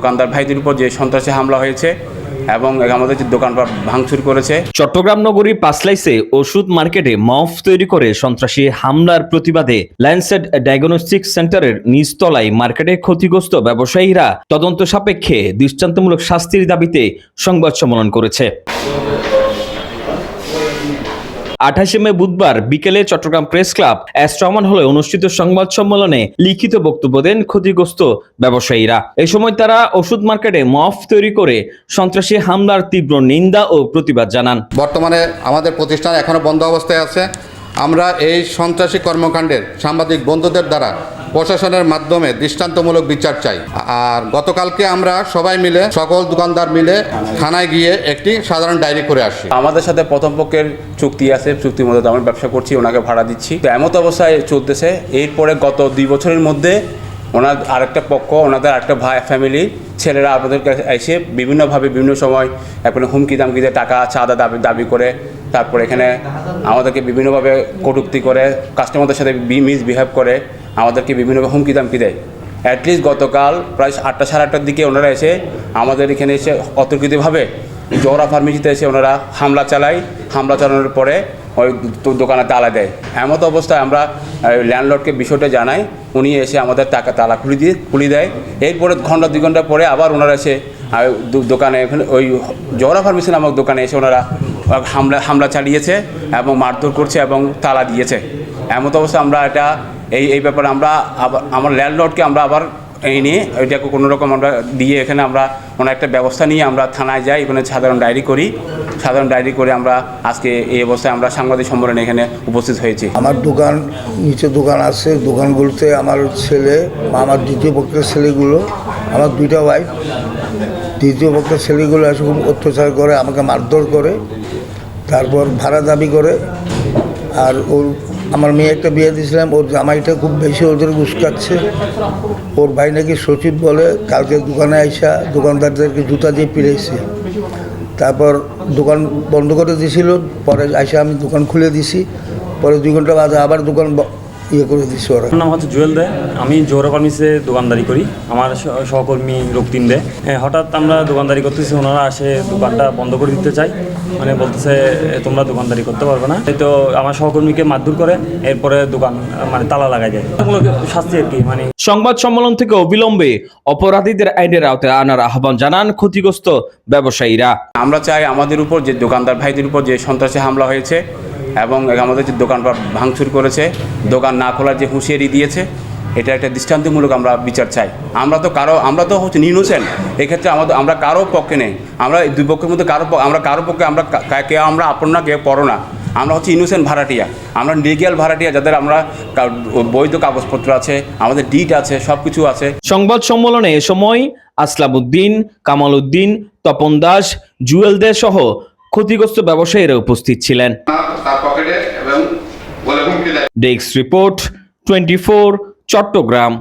দোকানদার ভাইদের উপর যে সন্ত্রাসী হামলা হয়েছে এবং আমাদের যে দোকানপাট ভাঙচুর করেছে। চট্টগ্রাম নগরীর পাঁচলাইশে ওষুধ মার্কেটে মফ তৈরি করে সন্ত্রাসী হামলার প্রতিবাদে ল্যান্ডসেট ডায়াগনস্টিক সেন্টারের নিচতলায় মার্কেটে ক্ষতিগ্রস্ত ব্যবসায়ীরা তদন্ত সাপেক্ষে দৃষ্টান্তমূলক শাস্তির দাবিতে সংবাদ সম্মেলন করেছে। 28 মে বুধবার বিকেলে চট্টগ্রাম প্রেস ক্লাব এস্ট্রামান হলে অনুষ্ঠিত সংবাদ সম্মেলনে লিখিত বক্তব্য দেন ক্ষতিগ্রস্ত ব্যবসায়ীরা। এই সময় তারা ওষুধ মার্কেটে মফ তৈরি করে সন্ত্রাসী হামলার তীব্র নিন্দা ও প্রতিবাদ জানান। বর্তমানে আমাদের প্রতিষ্ঠান এখনো বন্ধ অবস্থায় আছে। আমরা এই সন্ত্রাসী কর্মকাণ্ডের সাংবাদিক বন্ধুদের দ্বারা প্রশাসনের মাধ্যমে দৃষ্টান্তমূলক বিচার চাই। আর গতকালকে আমরা সবাই মিলে সকল দোকানদার মিলে থানায় গিয়ে একটি সাধারণ ডায়েরি করে আসি। আমাদের সাথে প্রথম পক্ষের চুক্তি আছে, চুক্তির মধ্যে আমরা ব্যবসা করছি, ওনাকে ভাড়া দিচ্ছি। তো এমত অবস্থায় চলতেছে। এরপরে গত 2 বছরের মধ্যে ওনার আরেকটা পক্ষ, ওনাদের আরেকটা ভাই ফ্যামিলি ছেলেরা আমাদের কাছে এসে বিভিন্নভাবে বিভিন্ন সময় এখন হুমকি দামকি দিয়ে টাকা চাঁদা দাবি করে, তারপর এখানে আমাদেরকে বিভিন্নভাবে কটূক্তি করে, কাস্টমারদের সাথে মিসবিহেভ করে, আমাদেরকে বিভিন্নভাবে হুমকি দামকি দেয়। অ্যাটলিস্ট গতকাল প্রায় 8টা সাড়ে 8টার দিকে ওনারা এসে আমাদের এখানে এসে অতর্কিতভাবে জোহরা ফার্মেসিতে এসে ওনারা হামলা চালায়। হামলা চালানোর পরে ওই দোকানে তালা দেয়। এমত অবস্থায় আমরা ল্যান্ডলর্ডকে বিষয়টা জানাই, উনি এসে আমাদের টাকা তালা খুলে দেয়। এরপরে ঘন্টা 2 ঘন্টা পরে আবার ওনারা এসে দোকানে ওই জোহরা ফার্মেসি নামক দোকানে এসে ওনারা হামলা চালিয়েছে এবং মারধর করছে এবং তালা দিয়েছে। এমত অবস্থা আমরা এই ব্যাপারে আমরা আমার ল্যান্ডলর্ডকে আমরা আবার এই নিয়ে ওইটাকে কোনোরকম আমরা দিয়ে এখানে আমরা কোনো একটা ব্যবস্থা নিয়ে আমরা থানায় যাই, এখানে সাধারণ ডায়েরি করে আমরা আজকে এই অবস্থায় আমরা সাংবাদিক সম্মেলনে এখানে উপস্থিত হয়েছি। আমার দোকান নিচে দোকান আছে, দোকানগুলোতে আমার ছেলে, আমার দ্বিতীয় পক্ষের ছেলেগুলো, আমার 2টা ওয়াইফ, দ্বিতীয় পক্ষের ছেলেগুলো এসে খুব অত্যাচার করে, আমাকে মারধর করে, তারপর ভাড়া দাবি করে। আর আমার মেয়ে একটা বিয়ে দিয়েছিলাম, ওর জামাইটা খুব বেশি ওদের উস্কাচ্ছে। ওর ভাই নাকি সচিব বলে কালকে দোকানে আইসা দোকানদারদেরকে জুতা দিয়ে পিড়েছে। তারপর দোকান বন্ধ করে দিয়েছিল, পরে আইসা আমি দোকান খুলে দিছি। পরে 2 ঘন্টা বাদে আবার দোকান করে দিছি ওরা। আমার নাম হচ্ছে জুয়েল দে, আমি জোহরা ফার্মেসিতে দোকানদারি করি। আমার সহকর্মী রক্তিম দে। হঠাৎ আমরা দোকানদারি করতেছি, ওনারা আসে দোকানটা বন্ধ করে দিতে চাই, মানে বলতেছে তোমরা দোকানদারি করতে পারবে না। তো আমার সহকর্মীকে মারধর করে, এরপরে দোকান মানে তালা লাগাই যায়। শাস্তি আর কি। মানে সংবাদ সম্মেলন থেকে অবিলম্বে অপরাধীদের আইনের আওতায় আনার আহ্বান জানান ক্ষতিগ্রস্ত ব্যবসায়ীরা। আমরা চাই আমাদের উপর যে দোকানদার ভাইদের উপর যে সন্ত্রাসী হামলা হয়েছে এবং আমাদের যে দোকানপাট ভাঙচুর করেছে, দোকান না খোলার যে হুঁশিয়ারি দিয়েছে, এটা একটা দৃষ্টান্তমূলক আমরা বিচার চাই। আমরা তো হচ্ছে ইনোসেন্ট, এক্ষেত্রে আমরা কারো পক্ষে নেই। আমরা 2 পক্ষের মধ্যে কারো পক্ষে কেউ আমরা আপন না, কেউ পর না। আমরা হচ্ছে ইনোসেন্ট ভাড়াটিয়া, আমরা লিগ্যাল ভাড়াটিয়া, যাদের আমরা বৈধ কাগজপত্র আছে, আমাদের ডিট আছে, সব কিছু আছে। সংবাদ সম্মেলনে এ সময় আসলাম উদ্দিন, কামাল উদ্দিন, তপন দাস, জুয়েল দে সহ ক্ষতিগ্রস্ত ব্যবসায়ীরা উপস্থিত ছিলেন। Desk report 24 Chittagong.